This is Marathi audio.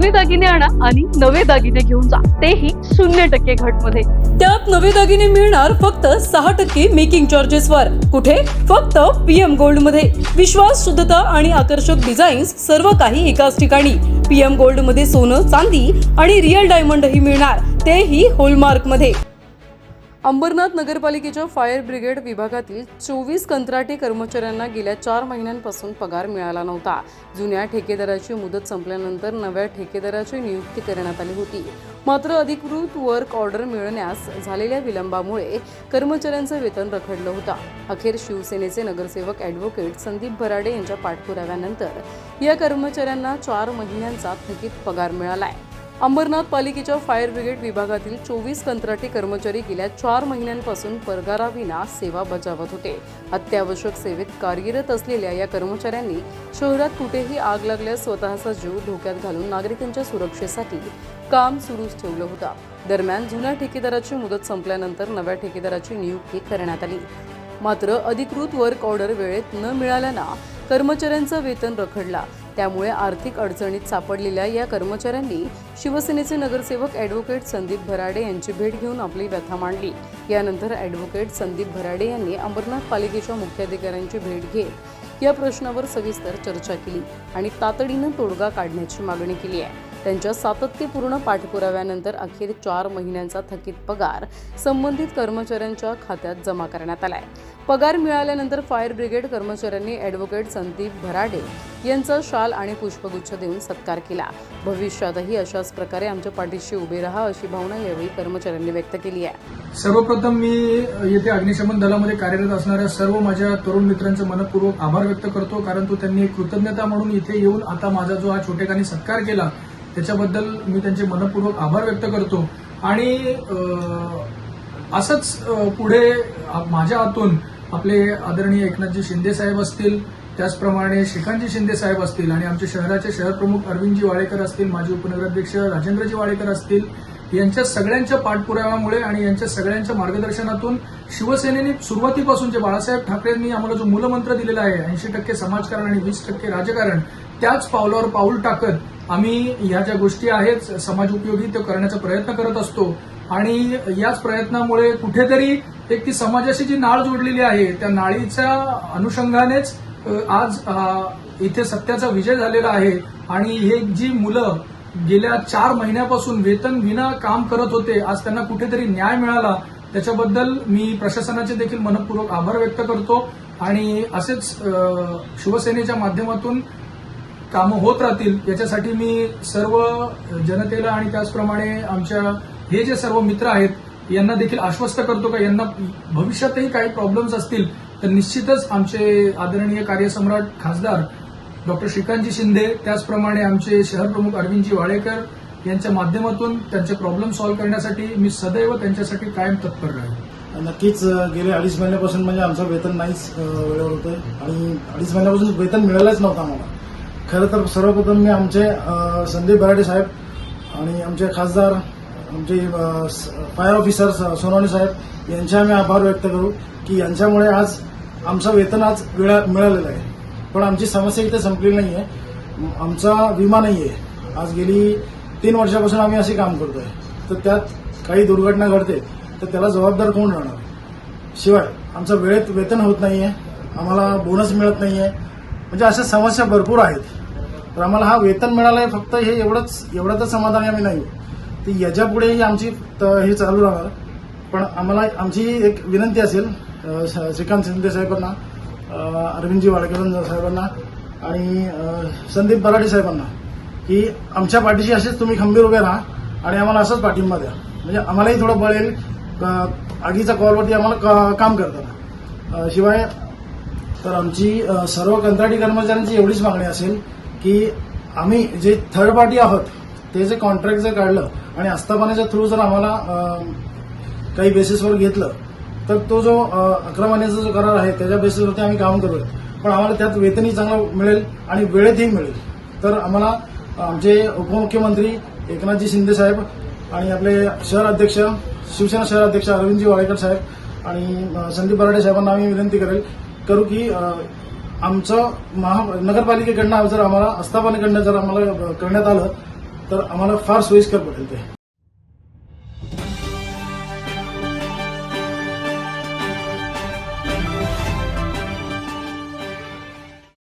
जुने दागिने आणा आणि नवे दागिने घेऊन जा, तेही 0% घटमध्ये. त्यात नवे दागिने मिळणार फक्त 6% मेकिंग चार्जेस वर. कुठे? फक्त PM गोल्ड मध्ये. विश्वास, शुद्धता आणि आकर्षक डिझाईन्स सर्व काही एकाच ठिकाणी. PM गोल्ड मध्ये सोनं, चांदी आणि रिअल डायमंडही मिळणार, तेही हॉलमार्क मध्ये. अंबरनाथ नगरपालिकेच्या फायर ब्रिगेड विभागातील 24 कंत्राटी कर्मचाऱ्यांना गेल्या 4 महिन्यांपासून पगार मिळाला नव्हता. जुन्या ठेकेदाराची मुदत संपल्यानंतर नव्या ठेकेदाराची नियुक्ती करण्यात आली होती. मात्र अधिकृत वर्क ऑर्डर मिळण्यास झालेल्या विलंबामुळे कर्मचाऱ्यांचं वेतन रखडलं होतं. अखेर शिवसेनेचे नगरसेवक ॲडव्होकेट संदीप भराडे यांच्या पाठपुराव्यानंतर या कर्मचाऱ्यांना 4 महिन्यांचा थकीत पगार मिळालाय. अंबरनाथ पालिकेच्या फायर ब्रिगेड विभागातील 24 कंत्राटी कर्मचारी गेल्या 4 महिन्यांपासून पगाराविना सेवा बजावत होते. अत्यावश्यक सेवेत कार्यरत असलेल्या या कर्मचाऱ्यांनी शहरात कुठेही आग लागल्यास स्वतःचा जीव धोक्यात घालून नागरिकांच्या सुरक्षेसाठी काम सुरूच ठेवलं होतं. दरम्यान जुन्या ठेकेदाराची मुदत संपल्यानंतर नव्या ठेकेदाराची नियुक्ती करण्यात आली. मात्र अधिकृत वर्क ऑर्डर वेळेत न मिळाल्यानं कर्मचाऱ्यांचं वेतन रखडला. त्यामुळे आर्थिक अडचणीत सापडलेल्या या कर्मचाऱ्यांनी शिवसेनेचे नगरसेवक ॲडव्होकेट संदीप भराडे यांची भेट घेऊन आपली व्यथा मांडली. यानंतर ॲडव्होकेट संदीप भराडे यांनी अंबरनाथ पालिकेच्या मुख्याधिकाऱ्यांची भेट घेत या प्रश्नावर सविस्तर चर्चा केली आणि तातडीनं तोडगा काढण्याची मागणी केली आहे. त्यांच्या सातत्यपूर्ण पाठपुराव्यानंतर अखेर 4 महिन्यांचा थकीत पगार संबंधित कर्मचाऱ्यांच्या खात्यात जमा करण्यात आलाय. पगार मिळाल्यानंतर फायर ब्रिगेड कर्मचाऱ्यांनी ॲडव्होकेट संदीप भराडे यांचा शाल आणि पुष्पगुच्छ देऊन सत्कार केला. भविष्यातही अशाच प्रकारे आमच्या पाठीशी उभे राहा अशी भावना यावेळी कर्मचाऱ्यांनी व्यक्त केली आहे. सर्वप्रथम मी येथे अग्निशमन दलामध्ये कार्यरत असणाऱ्या सर्व माझ्या तरुण मित्रांचे मनपूर्वक आभार व्यक्त करतो, कारण तो त्यांनी कृतज्ञता म्हणून इथे येऊन आता माझा जो हा छोटेखानी सत्कार केला त्याच्याबद्दल मी त्यांचे मनपूर्वक आभार व्यक्त करतो. आणि असंच पुढे माझ्या हातून आपले आदरणीय एकनाथजी शिंदे साहेब असतील, त्याचप्रमाणे श्रीकांतजी शिंदे साहेब असतील आणि आमचे शहराचे शहर प्रमुख अरविंदजी वाडेकर असतील, माजी उपनगराध्यक्ष राजेंद्रजी वाडेकर असतील, यांच्या सगळ्यांच्या पाठपुराव्यामुळे आणि यांच्या सगळ्यांच्या मार्गदर्शनातून शिवसेनेने सुरुवातीपासून जे बाळासाहेब ठाकरेंनी आम्हाला जो मूलमंत्र दिलेला आहे 80% समाजकारण आणि 20% राजकारण, त्याच पावलावर पाऊल टाकत आम्ही ह्या ज्या गोष्टी आहेत समाज उपयोगी ते करण्याचा प्रयत्न करत असतो. आणि याच प्रयत्नामुळे कुठेतरी एक ती समाजाशी जी नाळ जोडलेली आहे त्या नाळीच्या अनुषंगानेच आज इथे सत्याचा विजय झालेला आहे. आणि हे जी मुलं गेल्या 4 महिन्यापासून वेतन विना काम करत होते, आज त्यांना कुठेतरी न्याय मिळाला, त्याच्याबद्दल मी प्रशासनाचे देखील मनपूर्वक आभार व्यक्त करतो. आणि असेच शिवसेनेच्या माध्यमातून कामं होत राहतील याच्यासाठी मी सर्व जनतेला आणि त्याचप्रमाणे आमच्या हे जे सर्व मित्र आहेत यांना देखील आश्वस्त करतो का यांना भविष्यातही काही प्रॉब्लेम्स असतील तर निश्चितच आमचे आदरणीय कार्यसम्राट खासदार डॉक्टर श्रीकांतजी शिंदे, त्याचप्रमाणे आमचे शहर प्रमुख अरविंदजी वाडेकर यांच्या माध्यमातून त्यांचे प्रॉब्लेम सॉल्व्ह करण्यासाठी मी सदैव त्यांच्यासाठी कायम तत्पर राहील. नक्कीच गेले 2.5 महिन्यापासून म्हणजे आमचं वेतन नाहीच वेळेवर होतं आणि 2.5 महिन्यापासून वेतन मिळालंच नव्हतं आम्हाला. खरं तर सर्वप्रथम मी आमचे संदीप भराडे साहेब आणि आमचे खासदार, आमचे फायर ऑफिसर सोनवणे साहेब यांचे आम्ही आभार व्यक्त करू की यांच्यामुळे आज आमचं वेतन आज मिळालेलं आहे. पण आमची समस्या इथे संपलेली नाही आहे. आमचा विमा नाही आहे. आज गेली 3 वर्षापासून आम्ही असे काम करतोय, तर त्यात काही दुर्घटना घडते तर त्याला जबाबदार कोण राहणार. शिवाय आमचं वेळेत वेतन होत नाहीये, आम्हाला बोनस मिळत नाहीये, म्हणजे अशा समस्या भरपूर आहेत. तर आम्हाला हा वेतन मिळालंय फक्त हे एवढंच समाधानी आम्ही नाही. तर याच्यापुढेही आमची हे चालू राहणार. पण आम्हाला आमची एक विनंती असेल श्रीकांत शिंदे साहेबांना, अरविंदजी वाडेकर साहेबांना आणि संदीप भराडे साहेबांना की आमच्या पाठीशी असेच तुम्ही खंबीर उभे राहा आणि आम्हाला असंच पाठिंबा द्या, म्हणजे आम्हालाही थोडं बळ येईल आगीच्या कॉलवरती आम्हाला काम करताना. शिवाय तर आमची सर्व कंत्राटी कर्मचाऱ्यांची एवढीच मागणी असेल की आम्ही जे थर्ड पार्टी आहोत ते जे कॉन्ट्रॅक्ट जर काढलं आणि आस्थापनाच्या थ्रू जर आम्हाला काही बेसिसवर घेतलं तर तो जो 11 महिन्याचा जो करार आहे त्याच्या बेसिसवरती आम्ही काम करूया. पण आम्हाला त्यात वेतनही चांगलं मिळेल आणि वेळेतही मिळेल. तर आम्हाला आमचे उपमुख्यमंत्री एकनाथजी शिंदे साहेब आणि आपले शहर अध्यक्ष, शिवसेना शहर अध्यक्ष अरविंदजी वाडेकर साहेब आणि संदीप भराडे साहेबांना आम्ही विनंती करू की आमचं नगरपालिकेकडनं जर आम्हाला आस्थापनेकडनं जर आम्हाला करण्यात आलं तर आम्हाला फार सोयीस्कर पडेल ते.